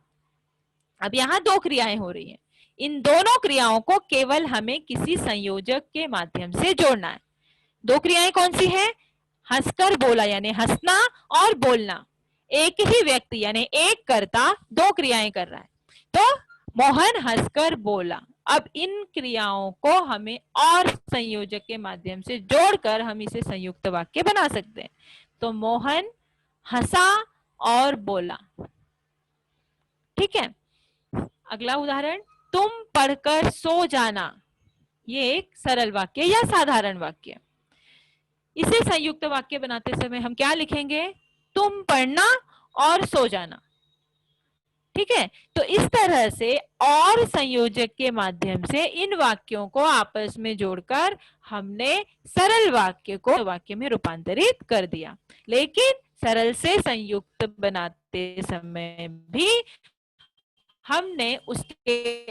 अब यहाँ दो क्रियाएं हो रही हैं, इन दोनों क्रियाओं को केवल हमें किसी संयोजक के माध्यम से जोड़ना है। दो क्रियाएं कौन सी हैं? हंसकर बोला यानी हंसना, और बोलना। एक ही व्यक्ति यानी एक कर्ता दो क्रियाएं कर रहा है। तो मोहन हंसकर बोला। अब इन क्रियाओं को हमें और संयोजक के माध्यम से जोड़कर हम इसे संयुक्त वाक्य बना सकते हैं। तो मोहन हंसा और बोला। ठीक है, अगला उदाहरण, तुम पढ़कर सो जाना। ये एक सरल वाक्य या साधारण वाक्य। इसे संयुक्त वाक्य बनाते समय हम क्या लिखेंगे? तुम पढ़ना और सो जाना। ठीक है, तो इस तरह से और संयोजक के माध्यम से इन वाक्यों को आपस में जोड़कर हमने सरल वाक्य को वाक्य में रूपांतरित कर दिया। लेकिन सरल से संयुक्त बनाते समय भी हमने उसके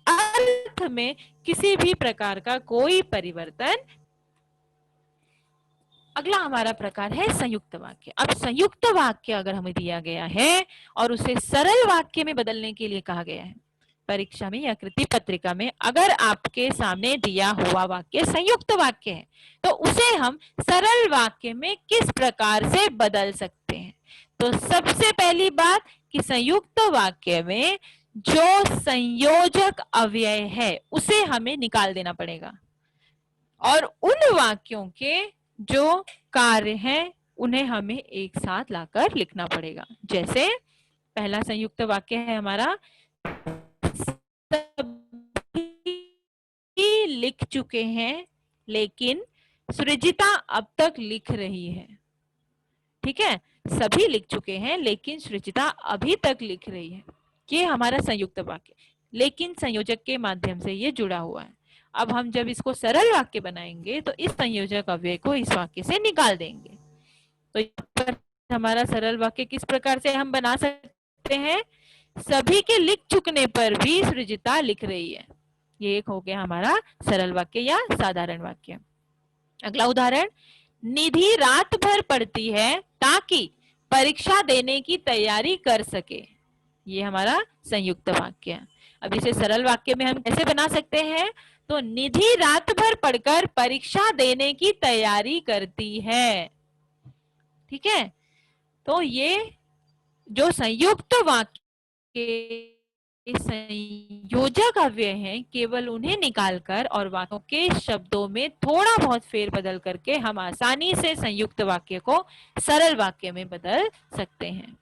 अर्थ में किसी भी प्रकार का कोई परिवर्तन। अगला हमारा प्रकार है संयुक्त वाक्य। अब संयुक्त वाक्य अगर हमें दिया गया है और उसे सरल वाक्य में बदलने के लिए कहा गया है, परीक्षा में या कृति पत्रिका में अगर आपके सामने दिया हुआ वाक्य संयुक्त वाक्य है, तो उसे हम सरल वाक्य में किस प्रकार से बदल सकते हैं? तो सबसे पहली बात कि संयुक्त वाक्य में जो संयोजक अव्यय है उसे हमें निकाल देना पड़ेगा, और उन वाक्यों के जो कार्य हैं उन्हें हमें एक साथ लाकर लिखना पड़ेगा। जैसे पहला संयुक्त वाक्य है हमारा, सभी लिख चुके हैं लेकिन सृजिता अब तक लिख रही है। ठीक है, सभी लिख चुके हैं लेकिन सृजिता अभी तक लिख रही है। ये हमारा संयुक्त वाक्य, लेकिन संयोजक के माध्यम से ये जुड़ा हुआ है। अब हम जब इसको सरल वाक्य बनाएंगे तो इस संयोजक अव्यय को इस वाक्य से निकाल देंगे। तो यहाँ पर हमारा सरल वाक्य किस प्रकार से हम बना सकते हैं? सभी के लिख चुकने पर भी सृजिता लिख रही है। ये एक हो गया हमारा सरल वाक्य या साधारण वाक्य। अगला उदाहरण, निधि रात भर पढ़ती है ताकि परीक्षा देने की तैयारी कर सके। ये हमारा संयुक्त वाक्य है। अब इसे सरल वाक्य में हम कैसे बना सकते हैं? तो निधि रात भर पढ़कर परीक्षा देने की तैयारी करती है। ठीक है, तो ये जो संयुक्त वाक्य के संयोजक अव्यय हैं, केवल उन्हें निकालकर और वाक्यों के शब्दों में थोड़ा बहुत फेरबदल करके हम आसानी से संयुक्त वाक्य को सरल वाक्य में बदल सकते हैं।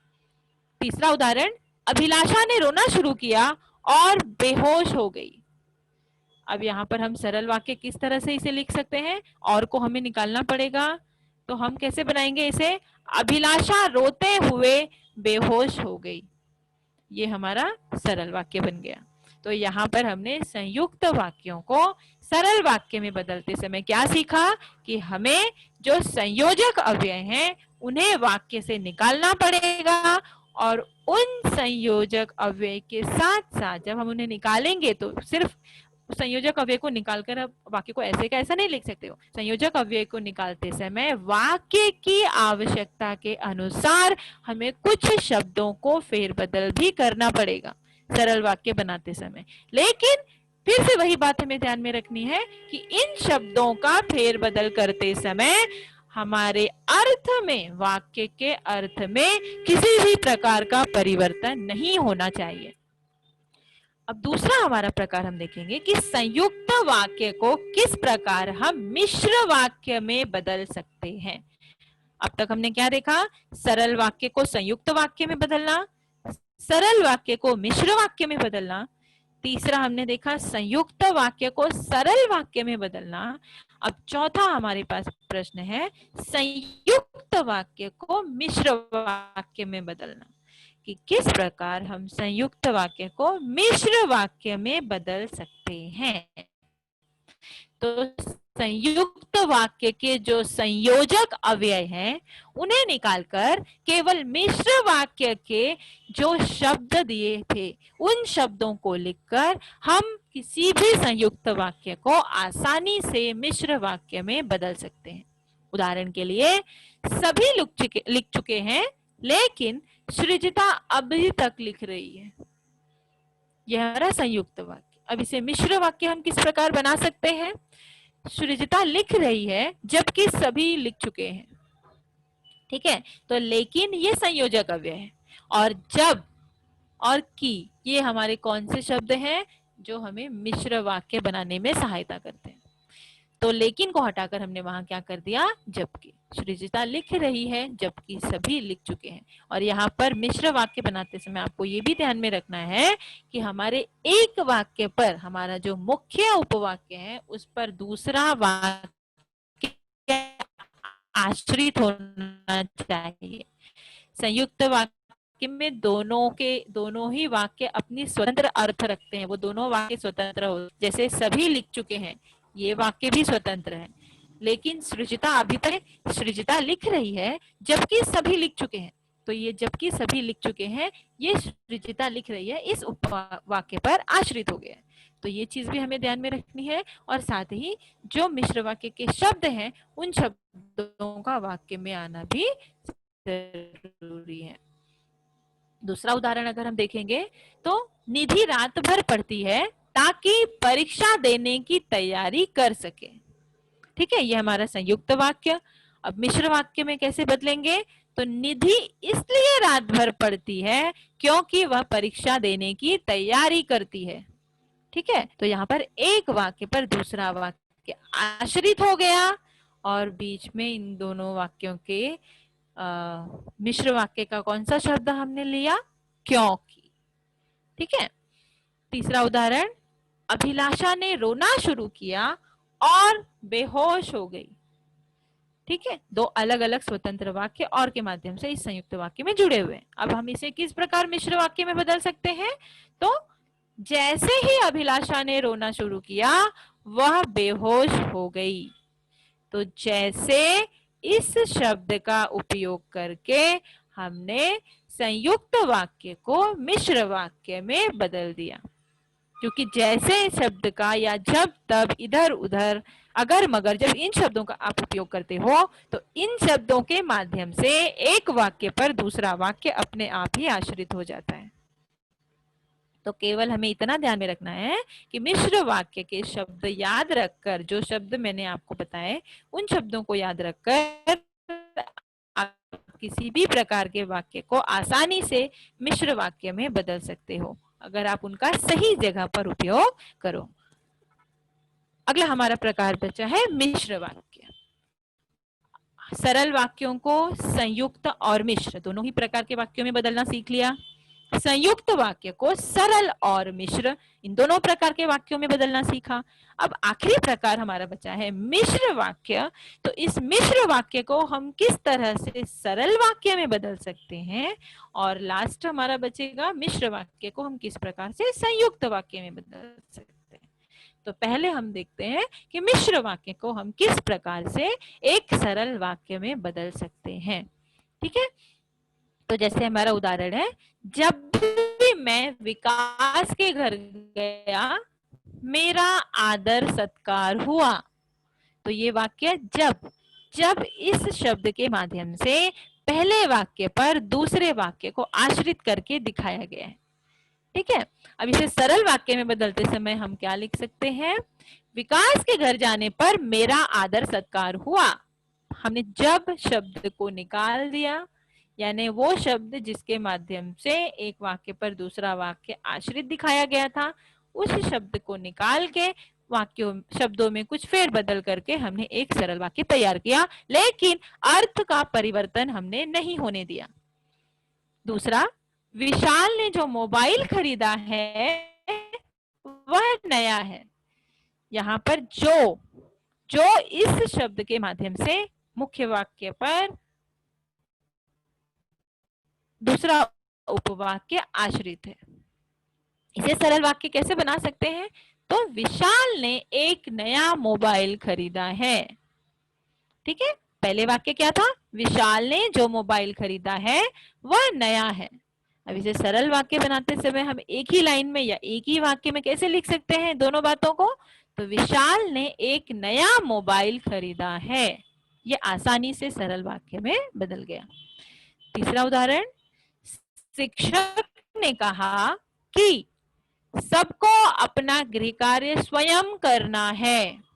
तीसरा उदाहरण, अभिलाषा ने रोना शुरू किया और बेहोश हो गई। अब यहाँ पर हम सरल वाक्य किस तरह से इसे लिख सकते हैं? और को हमें निकालना पड़ेगा, तो हम कैसे बनाएंगे इसे? अभिलाषा रोते हुए बेहोश हो गई। ये हमारा सरल वाक्य बन गया। तो यहाँ पर हमने संयुक्त वाक्यों को सरल वाक्य में बदलते समय क्या सीखा कि हमें जो संयोजक अव्यय हैं उन्हें वाक्य से निकालना पड़ेगा, और उन संयोजक अव्यय के साथ साथ जब हम उन्हें निकालेंगे तो सिर्फ संयोजक अव्यय को निकालकर अब वाक्य को ऐसे का ऐसा नहीं लिख सकते हो। संयोजक अव्यय को निकालते समय वाक्य की आवश्यकता के अनुसार हमें कुछ शब्दों को फेरबदल भी करना पड़ेगा सरल वाक्य बनाते समय। लेकिन फिर से वही बात हमें ध्यान में रखनी है कि इन शब्दों का फेरबदल करते समय हमारे अर्थ में, वाक्य के अर्थ में किसी भी प्रकार का परिवर्तन नहीं होना चाहिए। अब दूसरा हमारा प्रकार हम देखेंगे कि संयुक्त वाक्य को किस प्रकार हम मिश्र वाक्य में बदल सकते हैं। अब तक हमने क्या देखा? सरल वाक्य को संयुक्त वाक्य में बदलना, सरल वाक्य को मिश्र वाक्य में बदलना। तीसरा हमने देखा संयुक्त वाक्य को सरल वाक्य में बदलना। अब चौथा हमारे पास प्रश्न है संयुक्त वाक्य को मिश्र वाक्य में बदलना, कि किस प्रकार हम संयुक्त वाक्य को मिश्र वाक्य में बदल सकते हैं। तो संयुक्त वाक्य के जो संयोजक अव्यय हैं उन्हें निकालकर केवल मिश्र वाक्य के जो शब्द दिए थे उन शब्दों को लिखकर हम किसी भी संयुक्त वाक्य को आसानी से मिश्र वाक्य में बदल सकते हैं। उदाहरण के लिए, सभी लिख चुके हैं लेकिन सृजिता अभी तक लिख रही है। यह हमारा संयुक्त वाक्य। अब इसे मिश्र वाक्य हम किस प्रकार बना सकते हैं? सृजिता लिख रही है जबकि सभी लिख चुके हैं। ठीक है, तो लेकिन ये संयोजक अव्यय है, और जब और की ये हमारे कौन से शब्द हैं जो हमें मिश्र वाक्य बनाने में सहायता करते हैं। तो लेकिन को हटाकर हमने वहां क्या कर दिया? जबकि। सृजिता लिख रही है जबकि सभी लिख चुके हैं। और यहाँ पर मिश्र वाक्य बनाते समय आपको ये भी ध्यान में रखना है कि हमारे एक वाक्य पर हमारा जो मुख्य उपवाक्य है उस पर दूसरा वाक्य आश्रित होना चाहिए। संयुक्त वाक्य में दोनों ही वाक्य अपनी स्वतंत्र अर्थ रखते हैं, वो दोनों वाक्य स्वतंत्र हो। जैसे सभी लिख चुके हैं, ये वाक्य भी स्वतंत्र है, लेकिन सृजिता अभी तक सृजिता लिख रही है जबकि सभी लिख चुके हैं। तो ये जबकि सभी लिख चुके हैं, ये सृजिता लिख रही है, इस उपवाक्य पर आश्रित हो गया है। तो ये चीज भी हमें ध्यान में रखनी है। और साथ ही जो मिश्र वाक्य के शब्द हैं उन शब्दों का वाक्य में आना भी जरूरी है। दूसरा उदाहरण अगर हम देखेंगे तो निधि रात भर पढ़ती है ताकि परीक्षा देने की तैयारी कर सके। ठीक है, ये हमारा संयुक्त वाक्य। अब मिश्र वाक्य में कैसे बदलेंगे? तो निधि इसलिए रात भर पढ़ती है क्योंकि वह परीक्षा देने की तैयारी करती है। ठीक है, तो यहाँ पर एक वाक्य पर दूसरा वाक्य आश्रित हो गया और बीच में इन दोनों वाक्यों के मिश्र वाक्य का कौन सा शब्द हमने लिया? क्योंकि। ठीक है, तीसरा उदाहरण, अभिलाषा ने रोना शुरू किया और बेहोश हो गई। ठीक है, दो अलग अलग स्वतंत्र वाक्य और के माध्यम से इस संयुक्त वाक्य में जुड़े हुए हैं। अब हम इसे किस प्रकार मिश्र वाक्य में बदल सकते हैं? तो जैसे ही अभिलाषा ने रोना शुरू किया वह बेहोश हो गई। तो जैसे इस शब्द का उपयोग करके हमने संयुक्त वाक्य को मिश्र वाक्य में बदल दिया, क्योंकि जैसे शब्द का या जब तब इधर उधर अगर मगर जब इन शब्दों का आप उपयोग करते हो तो इन शब्दों के माध्यम से एक वाक्य पर दूसरा वाक्य अपने आप ही आश्रित हो जाता है। तो केवल हमें इतना ध्यान में रखना है कि मिश्र वाक्य के शब्द याद रखकर, जो शब्द मैंने आपको बताए उन शब्दों को याद रखकर आप किसी भी प्रकार के वाक्य को आसानी से मिश्र वाक्य में बदल सकते हो, अगर आप उनका सही जगह पर उपयोग करो। अगला हमारा प्रकार बचा है मिश्र वाक्य। सरल वाक्यों को संयुक्त और मिश्र दोनों ही प्रकार के वाक्यों में बदलना सीख लिया। संयुक्त वाक्य को सरल और मिश्र इन दोनों प्रकार के वाक्यों में बदलना सीखा। अब आखिरी प्रकार हमारा बचा है मिश्र वाक्य। तो इस मिश्र वाक्य को हम किस तरह से सरल वाक्य में बदल सकते हैं, और लास्ट हमारा बचेगा मिश्र वाक्य को हम किस प्रकार से संयुक्त वाक्य में बदल सकते हैं। तो पहले हम देखते हैं कि मिश्र वाक्य को हम किस प्रकार से एक सरल वाक्य में बदल सकते हैं। ठीक है, तो जैसे हमारा उदाहरण है, जब भी मैं विकास के घर गया मेरा आदर सत्कार हुआ। तो ये वाक्य जब इस शब्द के माध्यम से पहले वाक्य पर दूसरे वाक्य को आश्रित करके दिखाया गया है। ठीक है, अब इसे सरल वाक्य में बदलते समय हम क्या लिख सकते हैं? विकास के घर जाने पर मेरा आदर सत्कार हुआ। हमने जब शब्द को निकाल दिया, यानी वो शब्द जिसके माध्यम से एक वाक्य पर दूसरा वाक्य आश्रित दिखाया गया था, उस शब्द को निकाल के वाक्यों शब्दों में कुछ फेर बदल करके हमने एक सरल वाक्य तैयार किया, लेकिन अर्थ का परिवर्तन हमने नहीं होने दिया। दूसरा, विशाल ने जो मोबाइल खरीदा है वह नया है। यहाँ पर जो इस शब्द के माध्यम से मुख्य वाक्य पर दूसरा उपवाक्य आश्रित है। इसे सरल वाक्य कैसे बना सकते हैं? तो विशाल ने एक नया मोबाइल खरीदा है। ठीक है, पहले वाक्य क्या था? विशाल ने जो मोबाइल खरीदा है वह नया है। अब इसे सरल वाक्य बनाते समय हम एक ही लाइन में या एक ही वाक्य में कैसे लिख सकते हैं दोनों बातों को? तो विशाल ने एक नया मोबाइल खरीदा है, ये आसानी से सरल वाक्य में बदल गया। तीसरा उदाहरण, शिक्षक ने कहा कि सबको अपना गृह कार्य स्वयं करना है।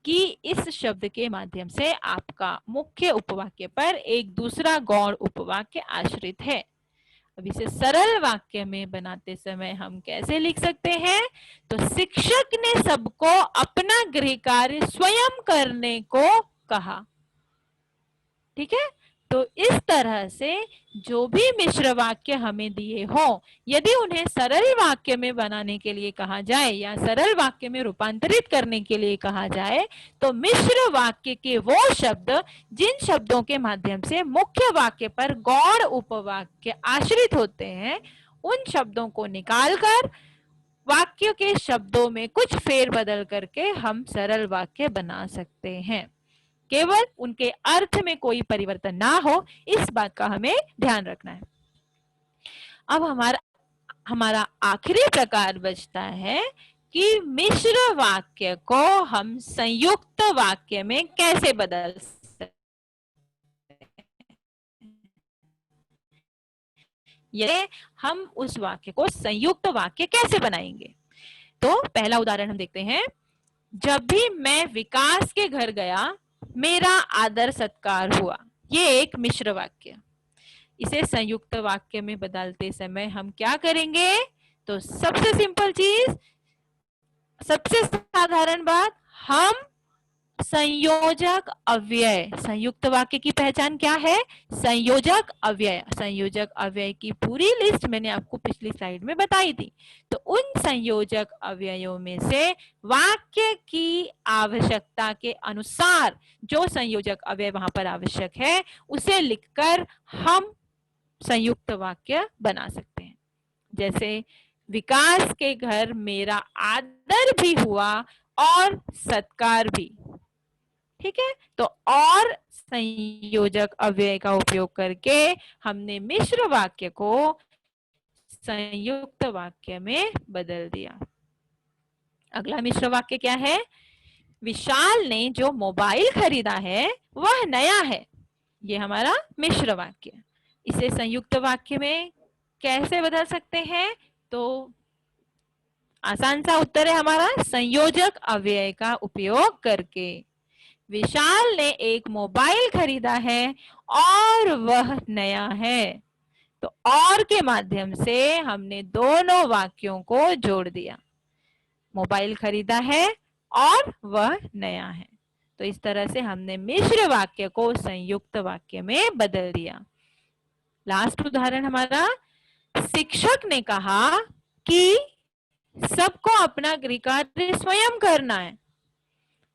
कि इस शब्द के माध्यम से आपका मुख्य उपवाक्य पर एक दूसरा गौण उपवाक्य आश्रित है। अब इसे सरल वाक्य में बनाते समय हम कैसे लिख सकते हैं? तो शिक्षक ने सबको अपना गृह कार्य स्वयं करने को कहा। ठीक है, तो इस तरह से जो भी मिश्र वाक्य हमें दिए हो, यदि उन्हें सरल वाक्य में बनाने के लिए कहा जाए या सरल वाक्य में रूपांतरित करने के लिए कहा जाए, तो मिश्र वाक्य के वो शब्द जिन शब्दों के माध्यम से मुख्य वाक्य पर गौण उपवाक्य आश्रित होते हैं, उन शब्दों को निकालकर वाक्य के शब्दों में कुछ फेरबदल करके हम सरल वाक्य बना सकते हैं। केवल उनके अर्थ में कोई परिवर्तन ना हो, इस बात का हमें ध्यान रखना है। अब हमारा आखिरी प्रकार बचता है कि मिश्र वाक्य को हम संयुक्त वाक्य में कैसे बदल सकते हैं। ये हम उस वाक्य को संयुक्त वाक्य कैसे बनाएंगे? तो पहला उदाहरण हम देखते हैं, जब भी मैं विकास के घर गया मेरा आदर सत्कार हुआ। ये एक मिश्र वाक्य। इसे संयुक्त वाक्य में बदलते समय हम क्या करेंगे? तो सबसे सिंपल चीज, सबसे साधारण बात, हम संयोजक अव्यय, संयुक्त वाक्य की पहचान क्या है? संयोजक अव्यय। संयोजक अव्यय की पूरी लिस्ट मैंने आपको पिछली स्लाइड में बताई थी। तो उन संयोजक अव्ययों में से वाक्य की आवश्यकता के अनुसार जो संयोजक अव्यय वहां पर आवश्यक है उसे लिखकर हम संयुक्त वाक्य बना सकते हैं। जैसे विकास के घर मेरा आदर भी हुआ और सत्कार भी। ठीक है, तो और संयोजक अव्यय का उपयोग करके हमने मिश्र वाक्य को संयुक्त वाक्य में बदल दिया। अगला मिश्र वाक्य क्या है? विशाल ने जो मोबाइल खरीदा है वह नया है। ये हमारा मिश्र वाक्य। इसे संयुक्त वाक्य में कैसे बदल सकते हैं? तो आसान सा उत्तर है हमारा, संयोजक अव्यय का उपयोग करके। विशाल ने एक मोबाइल खरीदा है और वह नया है। तो और के माध्यम से हमने दोनों वाक्यों को जोड़ दिया। मोबाइल खरीदा है और वह नया है। तो इस तरह से हमने मिश्र वाक्य को संयुक्त वाक्य में बदल दिया। लास्ट उदाहरण हमारा, शिक्षक ने कहा कि सबको अपना गृह कार्य स्वयं करना है।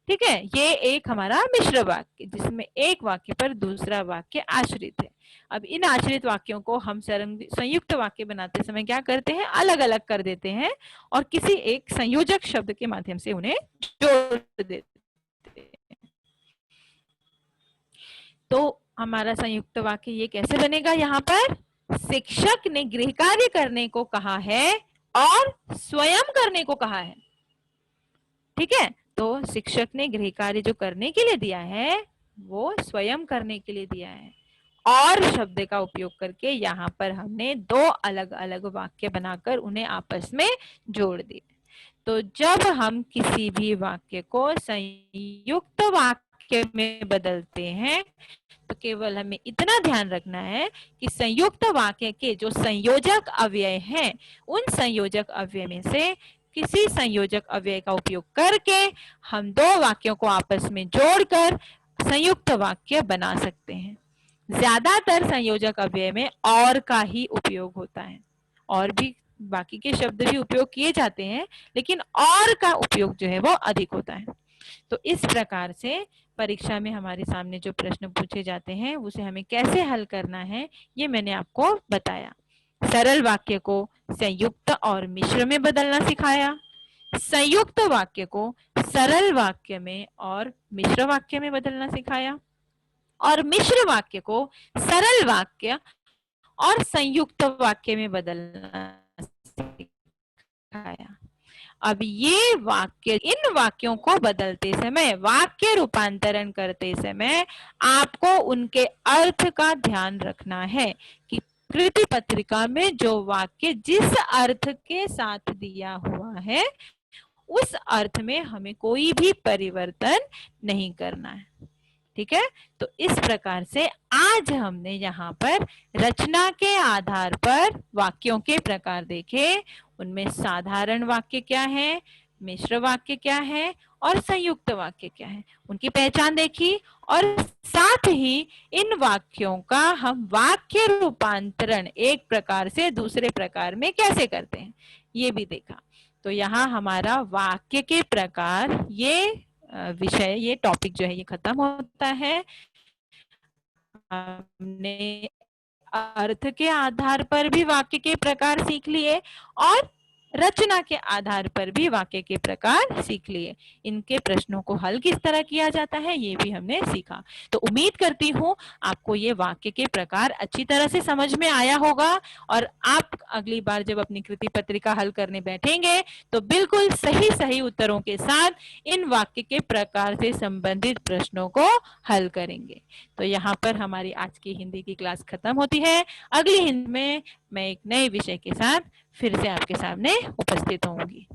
ठीक है, ये एक हमारा मिश्र वाक्य जिसमें एक वाक्य पर दूसरा वाक्य आश्रित है। अब इन आश्रित वाक्यों को हम संयुक्त वाक्य बनाते समय क्या करते हैं? अलग अलग कर देते हैं और किसी एक संयोजक शब्द के माध्यम से उन्हें जोड़ देते हैं। तो हमारा संयुक्त वाक्य ये कैसे बनेगा? यहाँ पर शिक्षक ने गृह कार्य करने को कहा है और स्वयं करने को कहा है। ठीक है, तो शिक्षक ने गृह कार्य जो करने के लिए दिया है वो स्वयं करने के लिए दिया है। और शब्द का उपयोग करके यहाँ पर हमने दो अलग अलग वाक्य बनाकर उन्हें आपस में जोड़ दिए। तो जब हम किसी भी वाक्य को संयुक्त वाक्य में बदलते हैं तो केवल हमें इतना ध्यान रखना है कि संयुक्त वाक्य के जो संयोजक अव्यय हैं उन संयोजक अव्यय में से किसी संयोजक अव्यय का उपयोग करके हम दो वाक्यों को आपस में जोड़कर संयुक्त वाक्य बना सकते हैं। ज्यादातर संयोजक अव्यय में और का ही उपयोग होता है। और भी बाकी के शब्द भी उपयोग किए जाते हैं लेकिन और का उपयोग जो है वो अधिक होता है। तो इस प्रकार से परीक्षा में हमारे सामने जो प्रश्न पूछे जाते हैं उसे हमें कैसे हल करना है ये मैंने आपको बताया। सरल वाक्य को संयुक्त और मिश्र में बदलना सिखाया, संयुक्त वाक्य को सरल वाक्य में और मिश्र वाक्य में बदलना सिखाया, और मिश्र वाक्य को सरल वाक्य और संयुक्त वाक्य में बदलना सिखाया। अब ये वाक्य, इन वाक्यों को बदलते समय, वाक्य रूपांतरण करते समय आपको उनके अर्थ का ध्यान रखना है कि कृति पत्रिका में जो वाक्य जिस अर्थ के साथ दिया हुआ है उस अर्थ में हमें कोई भी परिवर्तन नहीं करना है। ठीक है, तो इस प्रकार से आज हमने यहाँ पर रचना के आधार पर वाक्यों के प्रकार देखे। उनमें साधारण वाक्य क्या है, मिश्र वाक्य क्या है और संयुक्त वाक्य क्या है, उनकी पहचान देखी, और साथ ही इन वाक्यों का हम वाक्य रूपांतरण एक प्रकार से दूसरे प्रकार में कैसे करते हैं ये भी देखा। तो यहाँ हमारा वाक्य के प्रकार ये विषय, ये टॉपिक जो है ये खत्म होता है। हमने अर्थ के आधार पर भी वाक्य के प्रकार सीख लिए और रचना के आधार पर भी वाक्य के प्रकार सीख लिए। इनके प्रश्नों को हल किस तरह किया जाता है ये भी हमने सीखा। तो उम्मीद करती हूँ आपको ये वाक्य के प्रकार अच्छी तरह से समझ में आया होगा और आप अगली बार जब अपनी कृति पत्रिका हल करने बैठेंगे तो बिल्कुल सही सही उत्तरों के साथ इन वाक्य के प्रकार से संबंधित प्रश्नों को हल करेंगे। तो यहाँ पर हमारी आज की हिंदी की क्लास खत्म होती है। अगली हिंदी में मैं एक नए विषय के साथ फिर से आपके सामने उपस्थित होंगी।